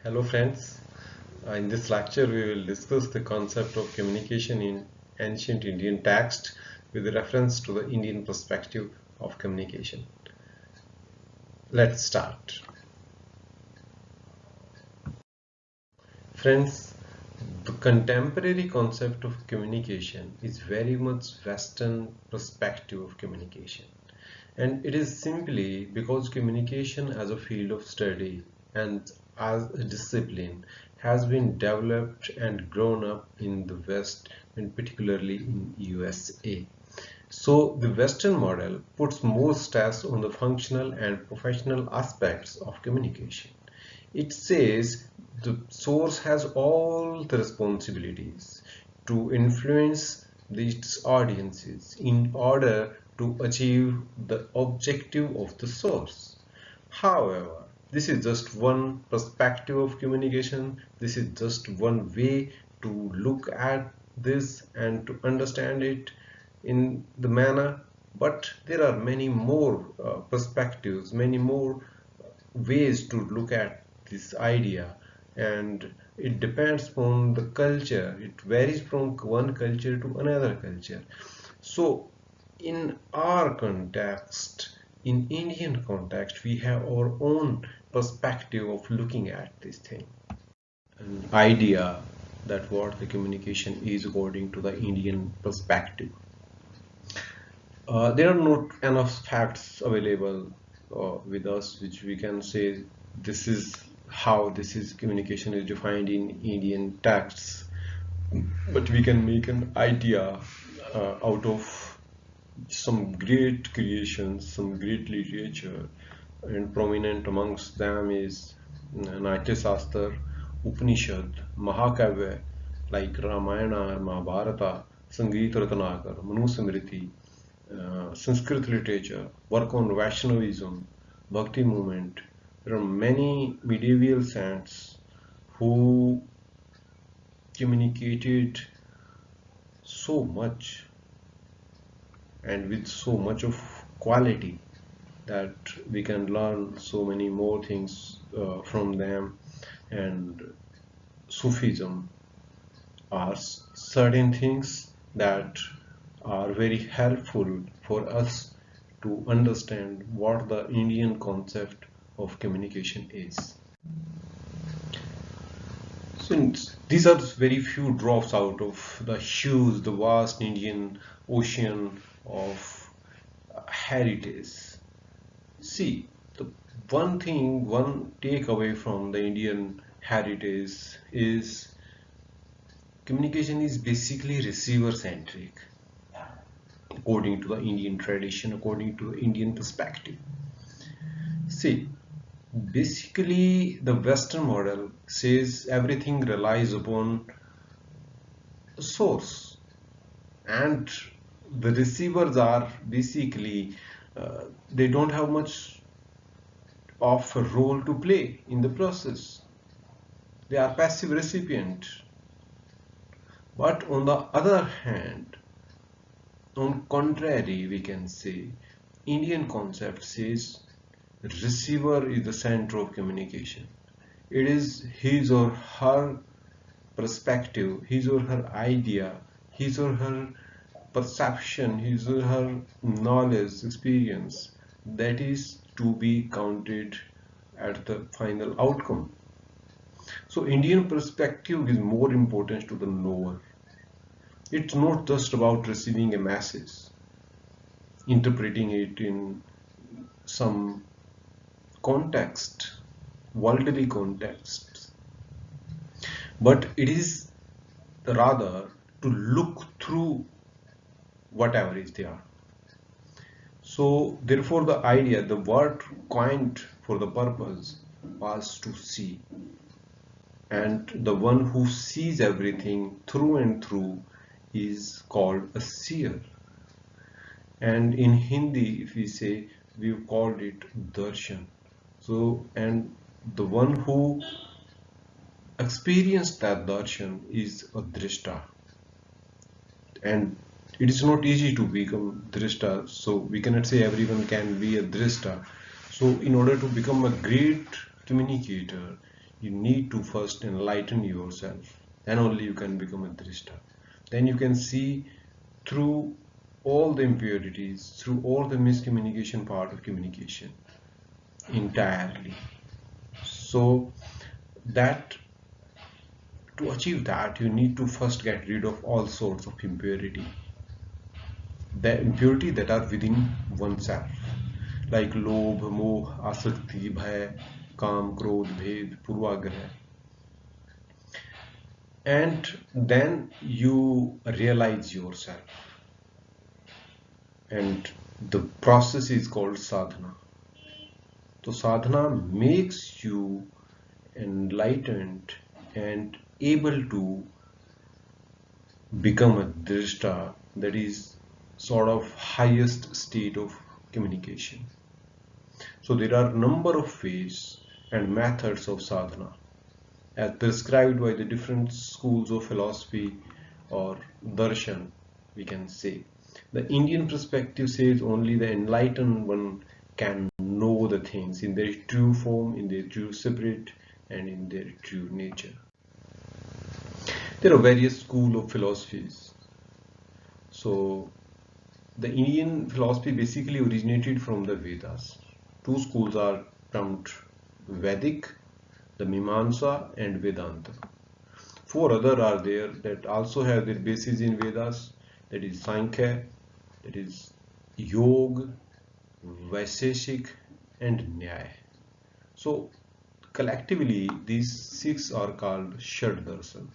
Hello friends, in this lecture we will discuss the concept of communication in ancient Indian text with reference to the Indian perspective of communication. Let's start. Friends, the contemporary concept of communication is very much Western perspective of communication. And it is simply because communication as a field of study and as a discipline has been developed and grown up in the West and particularly in USA. So the Western model puts more stress on the functional and professional aspects of communication. It says the source has all the responsibilities to influence its audiences in order to achieve the objective of the source. However, this is just one perspective of communication. This is just one way to look at this and to understand it in the manner, but there are many more perspectives, many more ways to look at this idea, and it depends on the culture. It varies from one culture to another culture. So in our context, in Indian context, we have our own perspective of looking at this thing, an idea that what the communication is according to the Indian perspective. There are not enough facts available with us which we can say this is how this is communication is defined in Indian texts, but we can make an idea out of some great creations, some great literature, and prominent amongst them is Natya Shastra, Upnishad, Mahakavya like Ramayana, Mahabharata, Sangeet Ratnakar, Manu Sanskrit literature, work on Vaishnavism, Bhakti movement. There are many medieval saints who communicated so much and with so much of quality that we can learn so many more things from them. And Sufism are certain things that are very helpful for us to understand what the Indian concept of communication is. So these are very few drops out of the huge, the vast Indian ocean of heritage. See, the one thing, one takeaway from the Indian heritage is communication is basically receiver centric according to the Indian tradition, according to the Indian perspective. See, basically the Western model says everything relies upon a source, and the receivers are basically they don't have much of a role to play in the process. They are passive recipient. But on the other hand, on contrary, we can say Indian concept says receiver is the center of communication. It is his or her perspective, his or her idea, his or her perception, his or her knowledge, experience that is to be counted at the final outcome. So Indian perspective is more important to the knower. It's not just about receiving a message, interpreting it in some context, worldly context, but it is rather to look through whatever is there. So therefore the idea, the word coined for the purpose was to see, and the one who sees everything through and through is called a seer. And in Hindi, if we say, we've called it darshan. So, and the one who experienced that darshan is a drishta. And it is not easy to become drishta, so we cannot say everyone can be a drishta. So in order to become a great communicator, you need to first enlighten yourself. Then only you can become a drishta. Then you can see through all the impurities, through all the miscommunication part of communication entirely. So that to achieve that, you need to first get rid of all sorts of impurity. The impurity that are within oneself, like lobh, moh, asakti, bhay, kam, krodh, bhed, purvagrah. And then you realize yourself. And the process is called sadhana. So sadhana makes you enlightened and able to become a drishta, that is sort of highest state of communication. So there are a number of ways and methods of sadhana as prescribed by the different schools of philosophy or darshan, we can say. The Indian perspective says only the enlightened one can know the things in their true form, in their true spirit, and in their true nature. There are various schools of philosophies. So the Indian philosophy basically originated from the Vedas. Two schools are termed Vedic, the Mimamsa and Vedanta. Four other are there that also have their basis in Vedas, that is Sankhya, that is Yoga, Vaisheshik and Nyaya. So collectively these six are called Shad Darshan.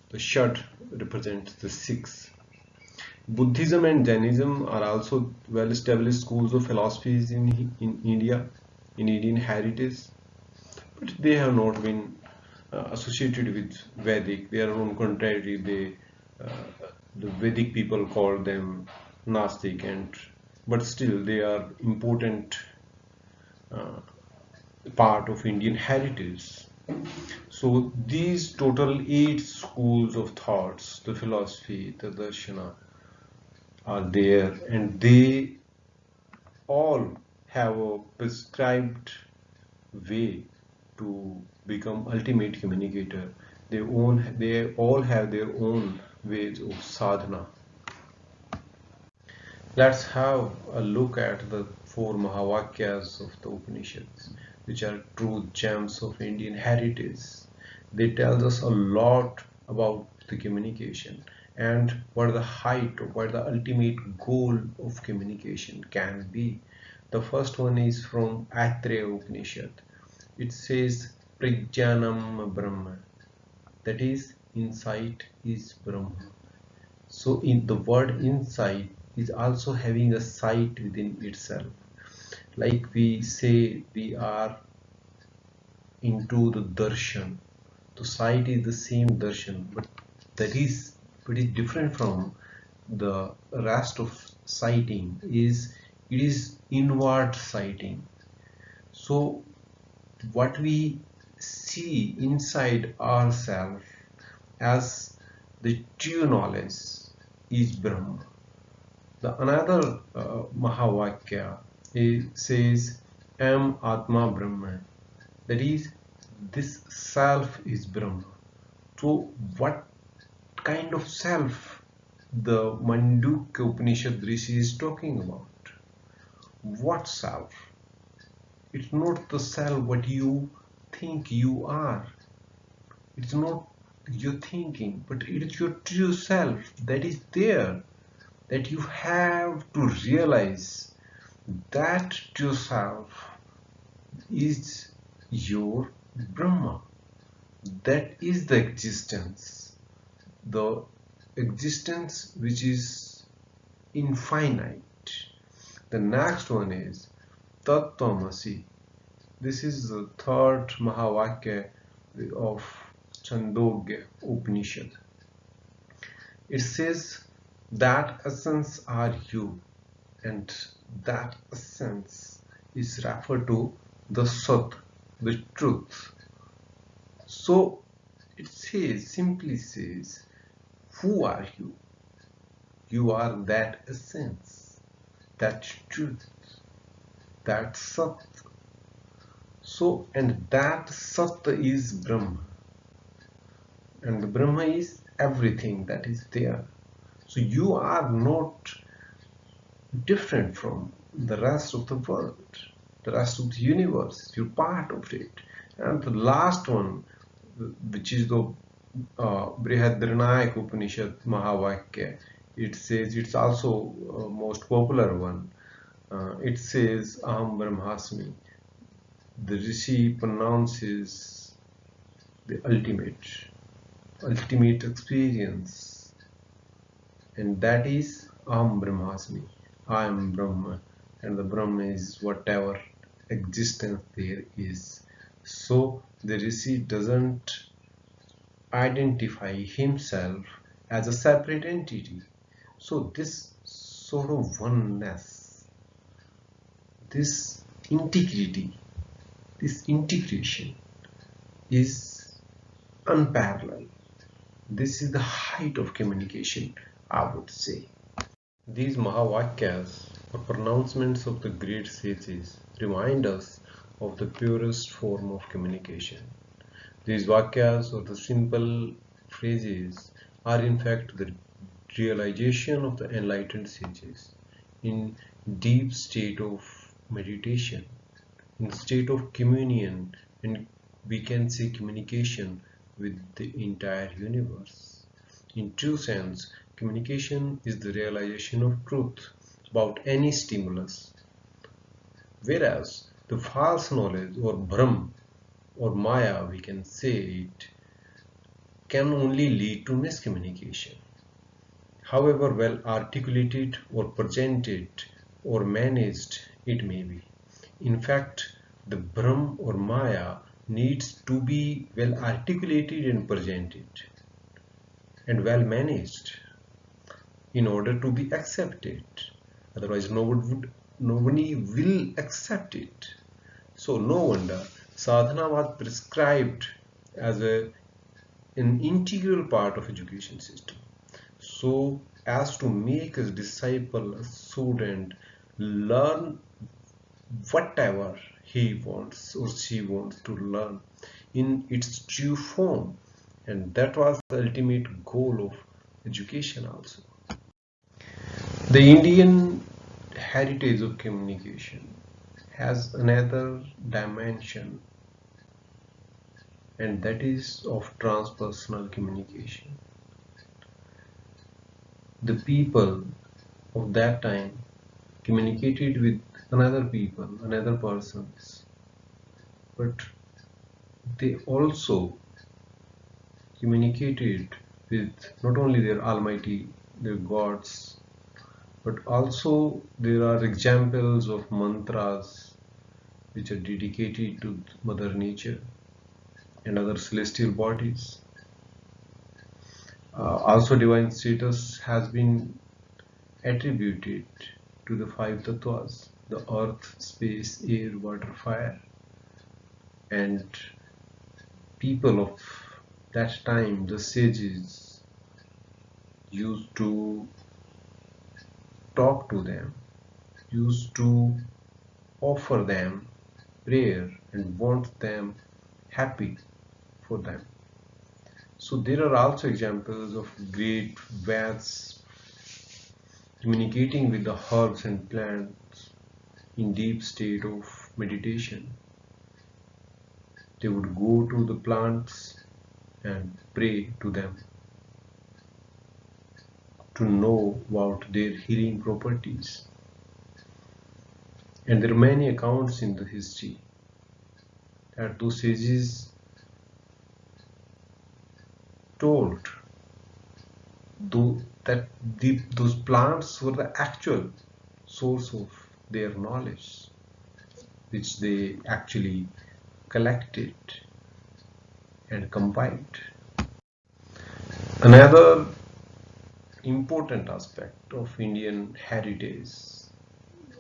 The Shad represents the six. Buddhism and Jainism are also well-established schools of philosophies in India, in Indian heritage, but they have not been associated with Vedic. They are on contrary. The Vedic people call them Nastic, but still they are important part of Indian heritage. So these total 8 schools of thoughts, the philosophy, the darshana, are there, and they all have a prescribed way to become ultimate communicator. They all have their own ways of sadhana. Let's have a look at the four Mahavakayas of the Upanishads, which are true gems of Indian heritage. They tell us a lot about the communication and what the height or what the ultimate goal of communication can be. The first one is from Aitreya Upanishad. It says Prajnanam Brahma, that is, insight is Brahma. So in the word insight is also having a sight within itself. Like we say we are into the darshan. The sight is the same darshan, but that is pretty different from the rest of sighting. It is inward sighting. So what we see inside ourselves as the true knowledge is Brahma. The another Mahavakya, it says Am Atma Brahman, that is, this self is Brahma. So what kind of self the Mandukya Upanishad Rishi is talking about? What self? It's not the self what you think you are. It's not your thinking, but it's your true self that is there, that you have to realize that true self is your Brahma. That is the existence which is infinite. The next one is Tattvamasi. This is the third Mahavakya of Chandogya Upanishad. It says that essence are you, and that essence is referred to the Sat, the truth. So it simply says, who are you? You are that essence, that truth, that Sat. So, and that Sat is Brahma, and the Brahma is everything that is there. So you are not different from the rest of the world, the rest of the universe. You're part of it. And the last one, which is the Brihadaranyaka Upanishad Mahavakya, it says, it's also most popular one. It says Aham Brahmasmi. The Rishi pronounces the ultimate experience, and that is Aham Brahmasmi. I am Brahma, and the Brahma is whatever existence there is. So the Rishi doesn't identify himself as a separate entity. So this sort of oneness, this integrity, this integration is unparalleled. This is the height of communication, I would say. These Mahavakyas, or pronouncements of the great sages, remind us of the purest form of communication. These Vakyas, or the simple phrases, are in fact the realization of the enlightened sages in deep state of meditation, in state of communion, and we can say communication with the entire universe. In true sense, communication is the realization of truth about any stimulus, whereas the false knowledge, or Brahm or Maya, we can say it, can only lead to miscommunication. However well articulated or presented or managed it may be. In fact, the Brahm or Maya needs to be well articulated and presented and well managed in order to be accepted. Otherwise, nobody will accept it. So no wonder sadhana was prescribed as an integral part of education system, so as to make a disciple, a student, learn whatever he wants or she wants to learn in its true form, and that was the ultimate goal of education also. The Indian heritage of communication has another dimension, and that is of transpersonal communication. The people of that time communicated with another people, another persons, but they also communicated with not only their Almighty, their gods, but also there are examples of mantras which are dedicated to Mother Nature and other celestial bodies. Also, divine status has been attributed to the five tattvas: the earth, space, air, water, fire. And people of that time, the sages, used to talk to them, used to offer them prayer and want them happy for them. So there are also examples of great Vads communicating with the herbs and plants in deep state of meditation. They would go to the plants and pray to them to know about their healing properties. And there are many accounts in the history that those sages told that those plants were the actual source of their knowledge, which they actually collected and compiled. Another important aspect of Indian heritage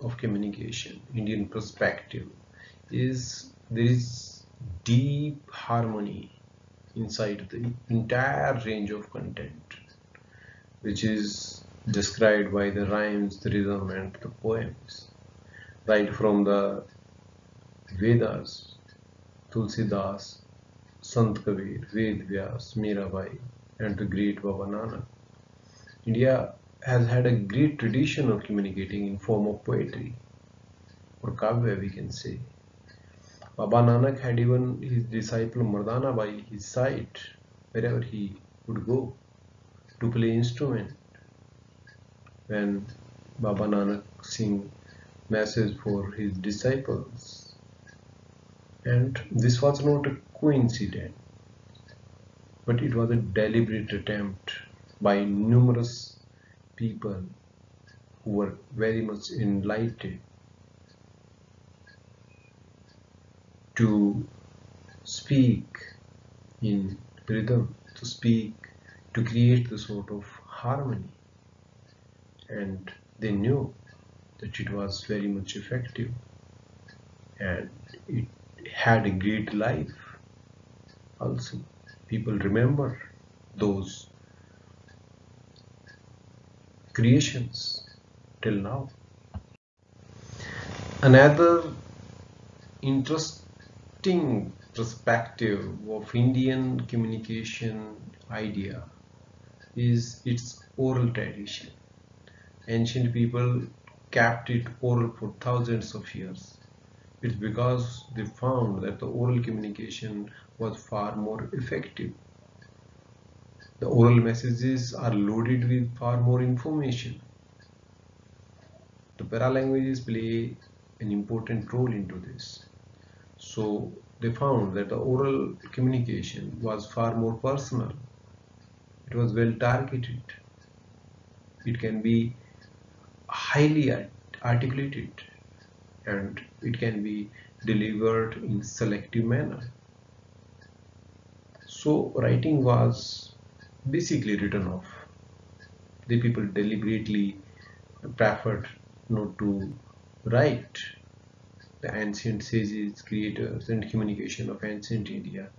of communication, Indian perspective, is there is deep harmony inside the entire range of content, which is described by the rhymes, the rhythm, and the poems, right from the Vedas Tulsidas, Sant Kabir, Ved Vyas, Mirabai, and the great Baba Nanak. India has had a great tradition of communicating in form of poetry, or kavya we can say. Baba Nanak had even his disciple Mardana by his side wherever he would go to play instrument. When Baba Nanak sing message for his disciples, and this was not a coincidence, but it was a deliberate attempt by numerous people who were very much enlightened to speak in rhythm, to speak, to create the sort of harmony, and they knew that it was very much effective and it had a great life also. People remember those creations till now. Another interesting perspective of Indian communication idea is its oral tradition. Ancient people kept it oral for thousands of years. It's because they found that the oral communication was far more effective. The oral messages are loaded with far more information. The paralanguages play an important role into this. So they found that the oral communication was far more personal. It was well targeted. It can be highly articulated, and it can be delivered in selective manner. So writing was basically written off. The people deliberately preferred not to write. The ancient sages, creators, and communication of ancient India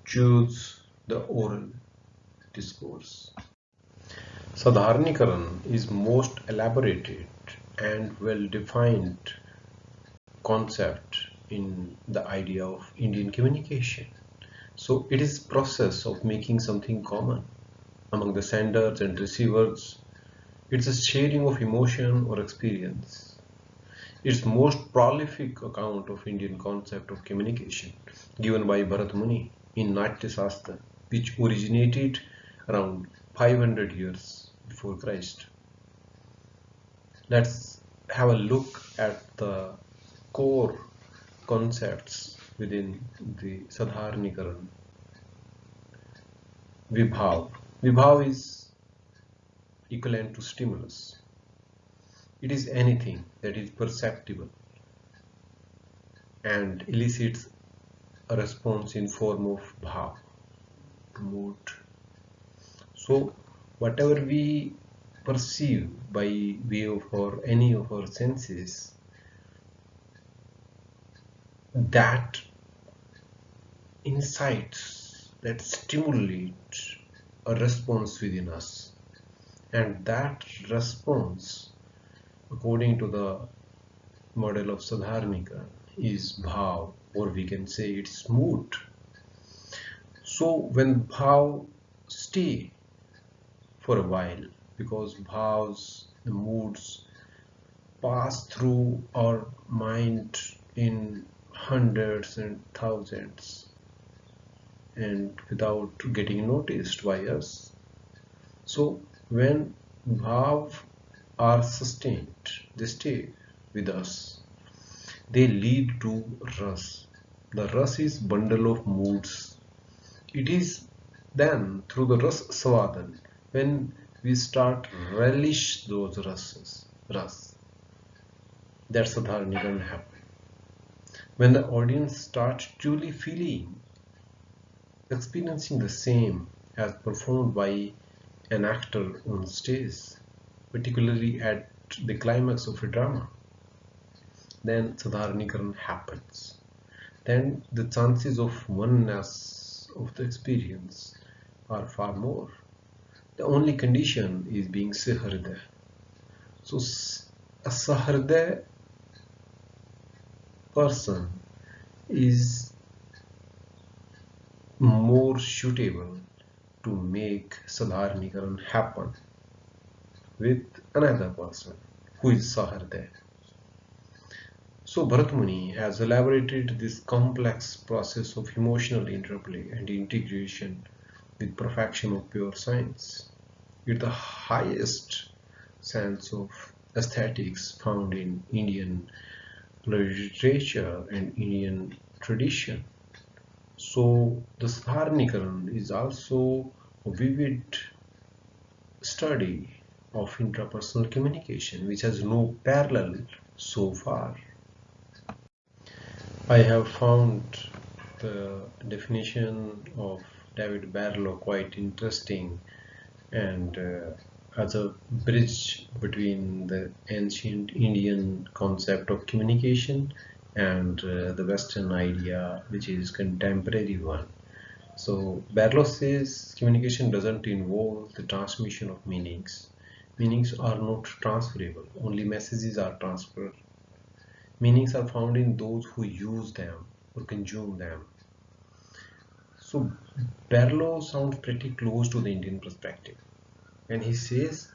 choose the oral discourse. Sadharnikaran is most elaborated and well-defined concept in the idea of Indian communication. So it is process of making something common among the senders and receivers. It's a sharing of emotion or experience. Its most prolific account of Indian concept of communication given by Bharat Muni in Natya Shastra, which originated around 500 years before Christ. Let's have a look at the core concepts within the Sadharnikaran. Vibhav. Vibhav is equivalent to stimulus. It is anything that is perceptible and elicits a response in form of bhav, mood. So whatever we perceive by way of any of our senses, that incites, that stimulates a response within us, and that response, according to the model of Sadharnika, is bhav, or we can say it's mood. So when bhav stay for a while, because bhavs, the moods, pass through our mind in hundreds and thousands and without getting noticed by us. So when bhav are sustained, they stay with us. They lead to ras. The ras is bundle of moods. It is then through the ras swadan when we start relish those ras, that sadharanikan happen. When the audience starts truly feeling, experiencing the same as performed by an actor on stage, particularly at the climax of a drama, then sadharanikaran happens. Then the chances of oneness of the experience are far more. The only condition is being sahrday. So a sahrday person is more suitable to make Sadharnikaran happen with another person who is Saharday. So Bharat Muni has elaborated this complex process of emotional interplay and integration with perfection of pure science. With the highest sense of aesthetics found in Indian literature and Indian tradition. So the Sadharnikaran is also a vivid study of intrapersonal communication which has no parallel so far. I have found the definition of David Barlow quite interesting and as a bridge between the ancient Indian concept of communication and the Western idea, which is contemporary one. So Barlow says communication doesn't involve the transmission of meanings. Meanings are not transferable, only messages are transferred. Meanings are found in those who use them or consume them. So Barlow sounds pretty close to the Indian perspective, and he says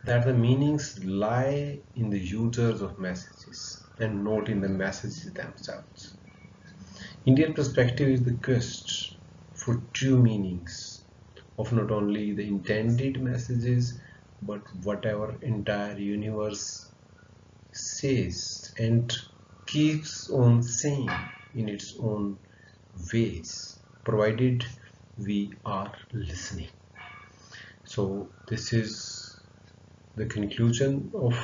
that the meanings lie in the users of messages and not in the messages themselves. Indian perspective is the quest for true meanings of not only the intended messages but whatever entire universe says and keeps on saying in its own ways, provided we are listening. So this is the conclusion of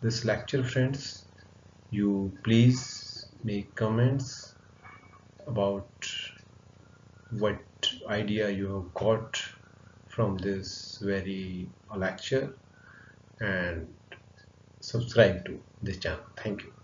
this lecture, friends. You please make comments about what idea you have got from this very lecture and subscribe to this channel. Thank you.